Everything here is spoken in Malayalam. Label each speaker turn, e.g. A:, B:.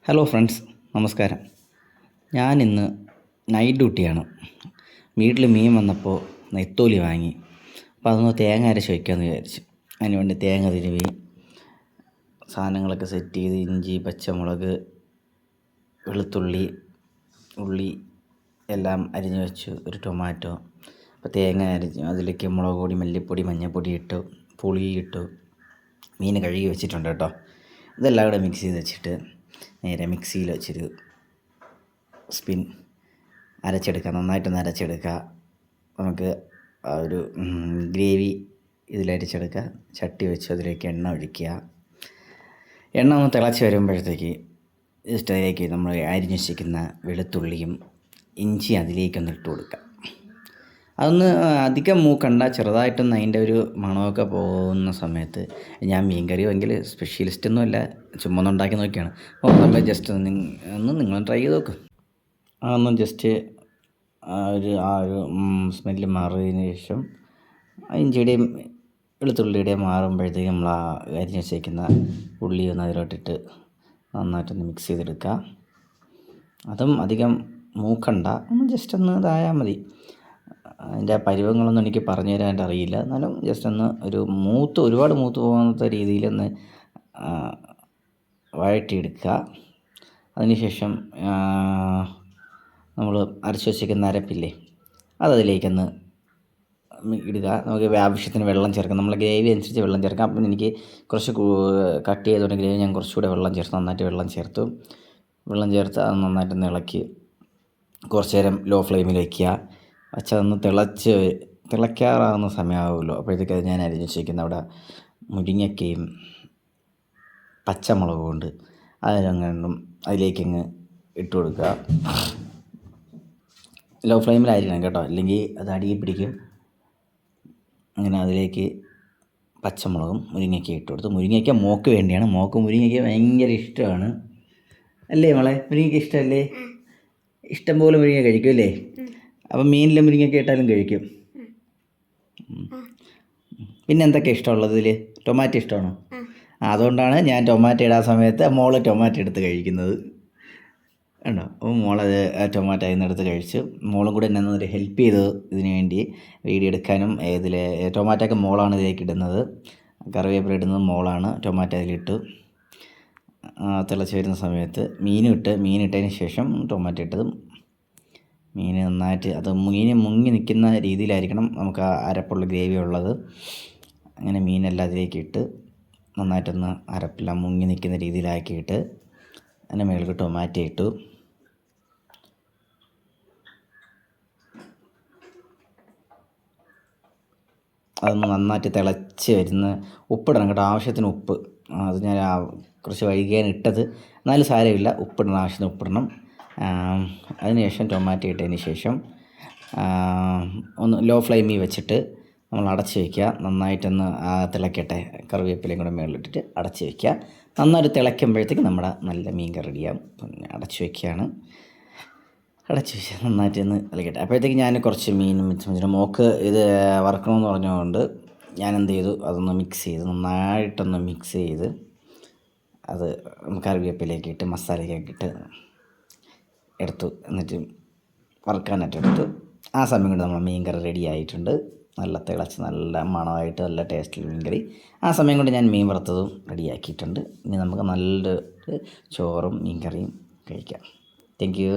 A: ഹലോ ഫ്രണ്ട്സ്, നമസ്കാരം. ഞാനിന്ന് നൈറ്റ് ഡ്യൂട്ടിയാണ്. വീട്ടിൽ മീൻ വന്നപ്പോൾ നെത്തോലി വാങ്ങി. അപ്പോൾ അതൊന്ന് തേങ്ങ അരച്ച് വയ്ക്കാമെന്ന് വിചാരിച്ചു. അതിനുവേണ്ടി തേങ്ങ തിരുവി സാധനങ്ങളൊക്കെ സെറ്റ് ചെയ്ത് ഇഞ്ചി, പച്ചമുളക്, വെളുത്തുള്ളി, ഉള്ളി എല്ലാം അരിഞ്ഞ് വെച്ചു. ഒരു ടൊമാറ്റോ. അപ്പോൾ തേങ്ങ അരിഞ്ഞു, അതിലേക്ക് മുളക് പൊടി, മല്ലിപ്പൊടി, മഞ്ഞൾപ്പൊടി ഇട്ടു, പുളി ഇട്ടു, മീൻ കഴുകി വെച്ചിട്ടുണ്ട് കേട്ടോ. ഇതെല്ലാം കൂടെ മിക്സ് ചെയ്ത് വെച്ചിട്ട് നേരെ മിക്സിയിൽ വെച്ചൊരു സ്പിൻ അരച്ചെടുക്കുക. നന്നായിട്ടൊന്ന് അരച്ചെടുക്കുക. നമുക്ക് ഒരു ഗ്രേവി ഇതിലരിച്ചെടുക്കുക. ചട്ടി വെച്ച് അതിലേക്ക് എണ്ണ ഒഴിക്കുക. എണ്ണ ഒന്ന് തിളച്ച് വരുമ്പോഴത്തേക്ക് ജസ്റ്റ് അതിലേക്ക് നമ്മൾ അരിഞ്ഞ് വെച്ചിരിക്കുന്ന വെളുത്തുള്ളിയും ഇഞ്ചി അതിലേക്കൊന്ന് ഇട്ട് കൊടുക്കുക. അതൊന്ന് അധികം മൂക്കണ്ട, ചെറുതായിട്ടൊന്ന് അതിൻ്റെ ഒരു മണമൊക്കെ പോകുന്ന സമയത്ത് ഞാൻ മീൻ കറി ഭയങ്കര സ്പെഷ്യലിസ്റ്റൊന്നുമല്ല, ചുമ്മാ ഒന്ന് ഉണ്ടാക്കി നോക്കിയാണ്. അപ്പോൾ നമ്മൾ ജസ്റ്റ് ഒന്ന് നിങ്ങൾ ട്രൈ ചെയ്ത് നോക്ക്. അതൊന്ന് ജസ്റ്റ് ആ ഒരു സ്മെല്ല് മാറിയതിന് ശേഷം ഇഞ്ചിയുടെയും വെളുത്തുള്ളിയുടെയും മാറുമ്പോഴത്തേക്കും നമ്മൾ ആ അരിഞ്ഞ് വെച്ചേക്കുന്ന ഉള്ളി ഒന്ന് അതിലോട്ടിട്ട് നന്നായിട്ടൊന്ന് മിക്സ് ചെയ്തെടുക്കുക. അതും അധികം മൂക്കണ്ട, ഒന്ന് ജസ്റ്റ് ഒന്ന് ഇതായാൽ മതി. അതിൻ്റെ പരുവങ്ങളൊന്നും എനിക്ക് പറഞ്ഞു തരാനായിട്ട് അറിയില്ല. എന്നാലും ജസ്റ്റ് ഒന്ന് ഒരുപാട് മൂത്ത് പോകാത്ത രീതിയിലൊന്ന് വഴറ്റിയെടുക്കുക. അതിനുശേഷം നമ്മൾ അരച്ച് വെച്ചിരിക്കുന്ന അരപ്പില്ലേ, അതതിലേക്കൊന്ന് ഇടുക. നമുക്ക് ആവശ്യത്തിന് വെള്ളം ചേർക്കാം. നമ്മൾ ഗ്രേവി അനുസരിച്ച് വെള്ളം ചേർക്കാം. അപ്പം എനിക്ക് കുറച്ച് കട്ട് ചെയ്തുകൊണ്ട് ഗ്രേവി ഞാൻ കുറച്ചുകൂടെ വെള്ളം ചേർത്ത് നന്നായിട്ട് വെള്ളം ചേർത്ത് അത് നന്നായിട്ടൊന്ന് ഇളക്കി കുറച്ച് നേരം ലോ ഫ്ലെയിമിൽ വയ്ക്കുക. അതൊന്ന് തിളയ്ക്കാറാകുന്ന സമയമാകുമല്ലോ. അപ്പോഴത്തേക്ക് അത് ഞാൻ അരിഞ്ഞ് വെച്ചിരിക്കുന്ന അവിടെ മുരിങ്ങയ്ക്കയും പച്ചമുളകും കൊണ്ട് അതിലേക്കങ്ങ് ഇട്ട് കൊടുക്കുക. ലോ ഫ്ലെയിമിലായിരിക്കണം കേട്ടോ, അല്ലെങ്കിൽ അത് അടിയിൽ പിടിക്കും. അങ്ങനെ അതിലേക്ക് പച്ചമുളകും മുരിങ്ങയ്ക്ക ഇട്ട് കൊടുത്ത്, മുരിങ്ങയ്ക്ക മോക്ക് വേണ്ടിയാണ്. മുരിങ്ങയ്ക്ക ഭയങ്കര ഇഷ്ടമാണ് അല്ലേ മോളെ? മുരിങ്ങയ്ക്ക ഇഷ്ടമല്ലേ? ഇഷ്ടംപോലെ മുരിങ്ങ കഴിക്കും അല്ലേ? അപ്പം മീനിലും മുരിങ്ങയ്ക്ക ഇട്ടാലും കഴിക്കും. പിന്നെ എന്തൊക്കെ ഇഷ്ടമുള്ളത് ഇതിൽ? ടൊമാറ്റോ ഇഷ്ടമാണോ? അതുകൊണ്ടാണ് ഞാൻ ടൊമാറ്റോ ഇടാൻ സമയത്ത് മോള് ടൊമാറ്റോ എടുത്ത് കഴിക്കുന്നത് കണ്ടോ. അപ്പോൾ മോളത് ടൊമാറ്റോ അതിൽ നിന്ന് എടുത്ത് കഴിച്ചു. മോളും കൂടെ എന്നെ ഒന്ന് ഹെൽപ്പ് ചെയ്തു ഇതിന് വേണ്ടി വീഡിയോ എടുക്കാനും. ടൊമാറ്റോയൊക്കെ മോളാണ് ഇതിലേക്ക് ഇടുന്നത്, കറിവേപ്പില ഇടുന്നത് മോളാണ്. ടൊമാറ്റോ അതിലിട്ടു. തിളച്ച് വരുന്ന സമയത്ത് മീനിട്ടതിന് ശേഷം ടൊമാറ്റോ ഇട്ടതും മീൻ നന്നായിട്ട് മുങ്ങി നിൽക്കുന്ന രീതിയിലായിരിക്കണം നമുക്ക് ആ അരപ്പുള്ള ഗ്രേവി ഉള്ളത്. അങ്ങനെ മീനെല്ലാം അതിലേക്ക് ഇട്ട് നന്നായിട്ടൊന്ന് അരപ്പെല്ലാം മുങ്ങി നിൽക്കുന്ന രീതിയിലാക്കിയിട്ട് അതിൻ്റെ മുകളിൽ ടൊമാറ്റോ ഇട്ടു. അതൊന്ന് നന്നായിട്ട് തിളച്ച് വരുന്ന ഉപ്പിടണം കേട്ടോ, ആവശ്യത്തിന് ഉപ്പ്. അത് ഞാൻ കുറച്ച് വൈകിയാണ് ഇട്ടത്, എന്നാലും സാരമില്ല, ഉപ്പിടണം, ആവശ്യത്തിന് ഉപ്പിടണം. അതിനുശേഷം ടൊമാറ്റോ ഇട്ടതിന് ശേഷം ഒന്ന് ലോ ഫ്ലെയിമിൽ വെച്ചിട്ട് നമ്മൾ അടച്ച് വയ്ക്കുക. നന്നായിട്ടൊന്ന് തിളയ്ക്കട്ടെ. കറിവേപ്പിലയും കൂടെ മുകളിലിട്ടിട്ട് അടച്ച് വയ്ക്കുക. നന്നായിട്ട് തിളയ്ക്കുമ്പോഴത്തേക്ക് നമ്മുടെ നല്ല മീൻ കറി റെഡിയാകും. അടച്ച് വയ്ക്കുകയാണ്. അടച്ച് വെച്ചാൽ നന്നായിട്ട് ഒന്ന് തിളയ്ക്കട്ടെ. അപ്പോഴത്തേക്ക് ഞാൻ കുറച്ച് മീനും മോക്ക് ഇത് വറുക്കണമെന്ന് പറഞ്ഞതുകൊണ്ട് ഞാൻ എന്ത് ചെയ്തു, അതൊന്ന് നന്നായിട്ടൊന്ന് മിക്സ് ചെയ്ത് അത് കറിവേപ്പിലേക്ക് ഇട്ട് മസാലയൊക്കെ ഇട്ട് എടുത്തു. എന്നിട്ട് വറുക്കാനായിട്ട് എടുത്തു. ആ സമയം കൊണ്ട് നമ്മൾ മീൻ കറി റെഡി ആയിട്ടുണ്ട്. നല്ല തിളച്ച് നല്ല മണമായിട്ട് നല്ല ടേസ്റ്റിൽ മീൻ കറി. ആ സമയം കൊണ്ട് ഞാൻ മീൻ വറുത്തതും റെഡിയാക്കിയിട്ടുണ്ട്. ഇനി നമുക്ക് നല്ലൊരു ചോറും മീൻ കറിയും കഴിക്കാം. Thank you.